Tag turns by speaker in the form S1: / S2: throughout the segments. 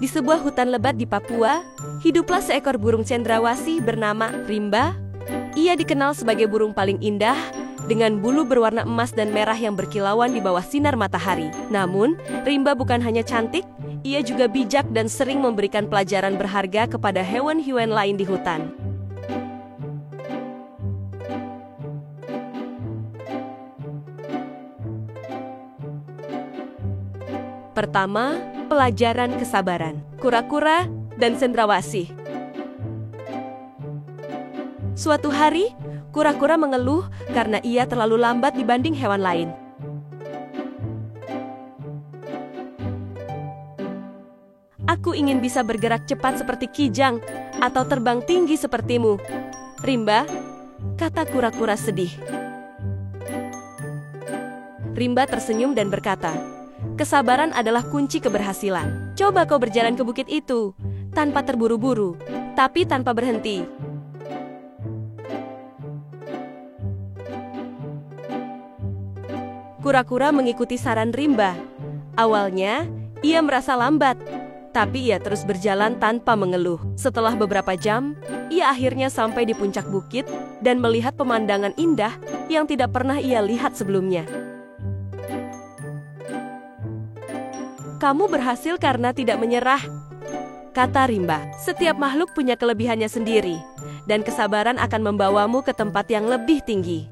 S1: Di sebuah hutan lebat di Papua, hiduplah seekor burung cendrawasih bernama Rimba. Ia dikenal sebagai burung paling indah, dengan bulu berwarna emas dan merah yang berkilauan di bawah sinar matahari. Namun, Rimba bukan hanya cantik, ia juga bijak dan sering memberikan pelajaran berharga kepada hewan-hewan lain di hutan. Pertama, pelajaran kesabaran. Kura-kura dan cendrawasih. Suatu hari, kura-kura mengeluh karena ia terlalu lambat dibanding hewan lain. Aku ingin bisa bergerak cepat seperti kijang atau terbang tinggi sepertimu, Rimba, kata kura-kura sedih. Rimba tersenyum dan berkata, kesabaran adalah kunci keberhasilan. Coba kau berjalan ke bukit itu, tanpa terburu-buru, tapi tanpa berhenti. Kura-kura mengikuti saran Rimba. Awalnya, ia merasa lambat, tapi ia terus berjalan tanpa mengeluh. Setelah beberapa jam, ia akhirnya sampai di puncak bukit dan melihat pemandangan indah yang tidak pernah ia lihat sebelumnya. Kamu berhasil karena tidak menyerah, kata Rimba. Setiap makhluk punya kelebihannya sendiri, dan kesabaran akan membawamu ke tempat yang lebih tinggi.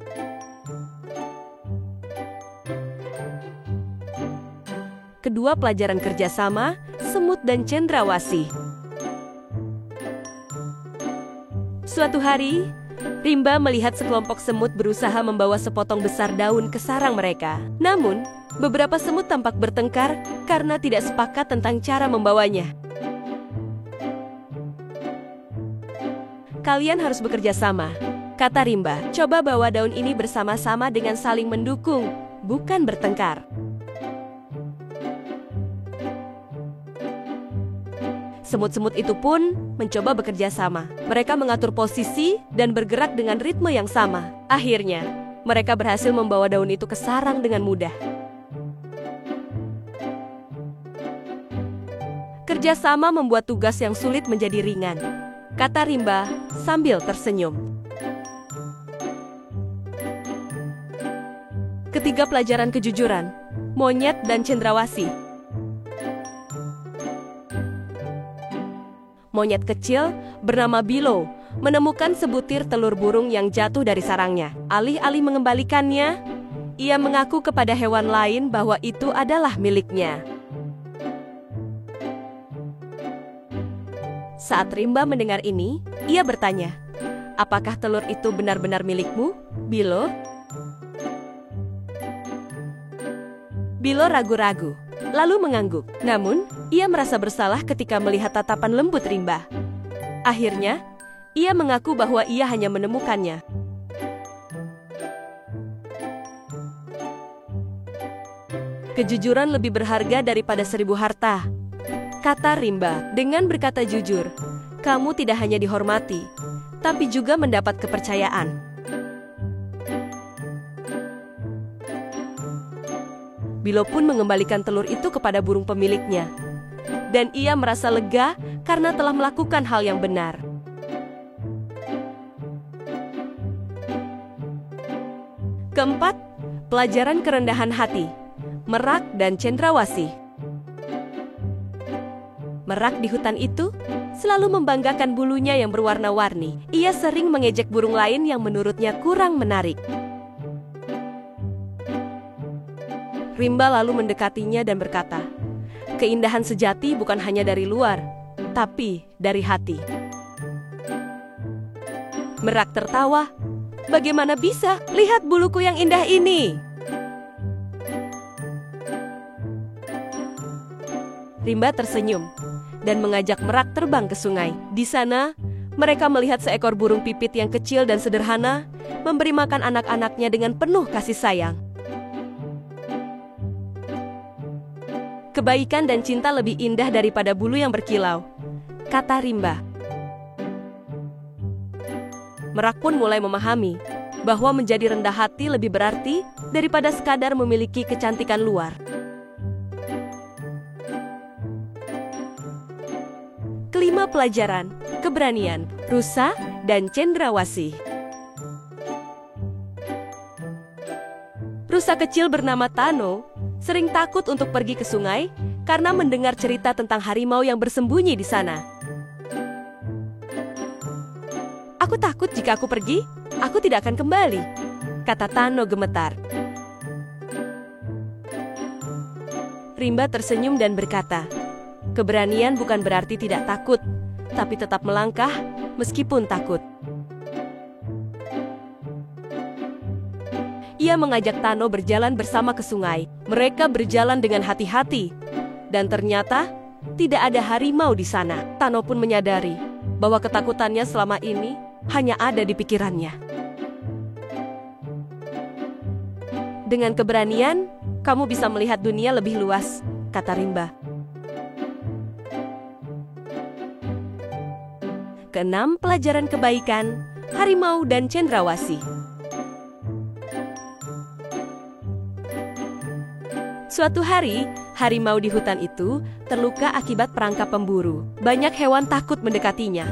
S1: Kedua pelajaran kerjasama, semut dan cendrawasih. Suatu hari, Rimba melihat sekelompok semut berusaha membawa sepotong besar daun ke sarang mereka. Namun, beberapa semut tampak bertengkar karena tidak sepakat tentang cara membawanya. Kalian harus bekerja sama, kata Rimba. Coba bawa daun ini bersama-sama dengan saling mendukung, bukan bertengkar. Semut-semut itu pun mencoba bekerja sama. Mereka mengatur posisi dan bergerak dengan ritme yang sama. Akhirnya, mereka berhasil membawa daun itu ke sarang dengan mudah. Kerjasama membuat tugas yang sulit menjadi ringan, kata Rimba sambil tersenyum. Ketiga pelajaran kejujuran, monyet dan cendrawasih. Monyet kecil bernama Bilo menemukan sebutir telur burung yang jatuh dari sarangnya. Alih-alih mengembalikannya, ia mengaku kepada hewan lain bahwa itu adalah miliknya. Saat Rimba mendengar ini, ia bertanya, apakah telur itu benar-benar milikmu, Bilo? Bilo ragu-ragu, lalu mengangguk. Namun, ia merasa bersalah ketika melihat tatapan lembut Rimba. Akhirnya, ia mengaku bahwa ia hanya menemukannya. Kejujuran lebih berharga daripada 1000 harta, kata Rimba. Dengan berkata jujur, kamu tidak hanya dihormati, tapi juga mendapat kepercayaan. Bilo pun mengembalikan telur itu kepada burung pemiliknya. Dan ia merasa lega karena telah melakukan hal yang benar. Keempat, pelajaran kerendahan hati. Merak dan cendrawasih. Merak di hutan itu selalu membanggakan bulunya yang berwarna-warni. Ia sering mengejek burung lain yang menurutnya kurang menarik. Rimba lalu mendekatinya dan berkata, keindahan sejati bukan hanya dari luar, tapi dari hati. Merak tertawa, bagaimana bisa? Lihat buluku yang indah ini. Rimba tersenyum dan mengajak Merak terbang ke sungai. Di sana, mereka melihat seekor burung pipit yang kecil dan sederhana memberi makan anak-anaknya dengan penuh kasih sayang. Kebaikan dan cinta lebih indah daripada bulu yang berkilau, kata Rimba. Merak pun mulai memahami bahwa menjadi rendah hati lebih berarti daripada sekadar memiliki kecantikan luar. pelajaran, keberanian, rusa, dan cendrawasih. Rusa kecil bernama Tano sering takut untuk pergi ke sungai karena mendengar cerita tentang harimau yang bersembunyi di sana. "Aku takut jika aku pergi, aku tidak akan kembali," kata Tano gemetar. Rimba tersenyum dan berkata, "Keberanian bukan berarti tidak takut, tapi tetap melangkah meskipun takut." Ia mengajak Tano berjalan bersama ke sungai. Mereka berjalan dengan hati-hati, dan ternyata tidak ada harimau di sana. Tano pun menyadari bahwa ketakutannya selama ini hanya ada di pikirannya. "Dengan keberanian, kamu bisa melihat dunia lebih luas," kata Rimba. Keenam, pelajaran kebaikan, harimau dan cendrawasih. Suatu hari, harimau di hutan itu terluka akibat perangkap pemburu. Banyak hewan takut mendekatinya.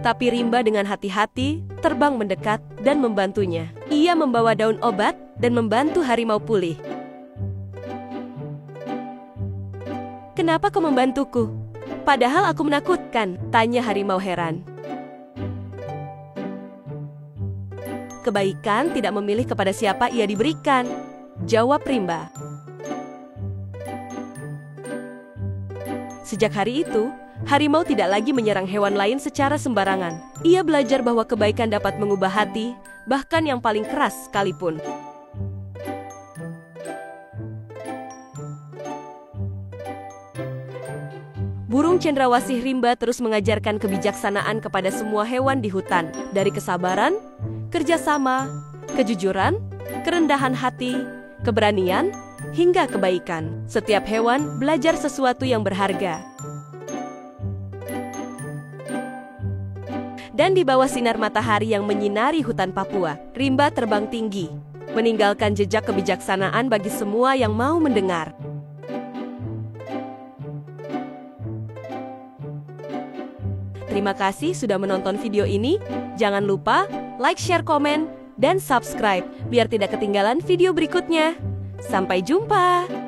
S1: Tapi Rimba dengan hati-hati terbang mendekat dan membantunya. Ia membawa daun obat dan membantu harimau pulih. "Kenapa kau membantuku? Padahal aku menakutkan," tanya harimau heran. "Kebaikan tidak memilih kepada siapa ia diberikan," jawab Rimba. Sejak hari itu, harimau tidak lagi menyerang hewan lain secara sembarangan. Ia belajar bahwa kebaikan dapat mengubah hati, bahkan yang paling keras sekalipun. Burung cendrawasih Rimba terus mengajarkan kebijaksanaan kepada semua hewan di hutan, dari kesabaran, kerjasama, kejujuran, kerendahan hati, keberanian, hingga kebaikan. Setiap hewan belajar sesuatu yang berharga. Dan di bawah sinar matahari yang menyinari hutan Papua, Rimba terbang tinggi, meninggalkan jejak kebijaksanaan bagi semua yang mau mendengar. Terima kasih sudah menonton video ini. Jangan lupa like, share, komen, dan subscribe biar tidak ketinggalan video berikutnya. Sampai jumpa!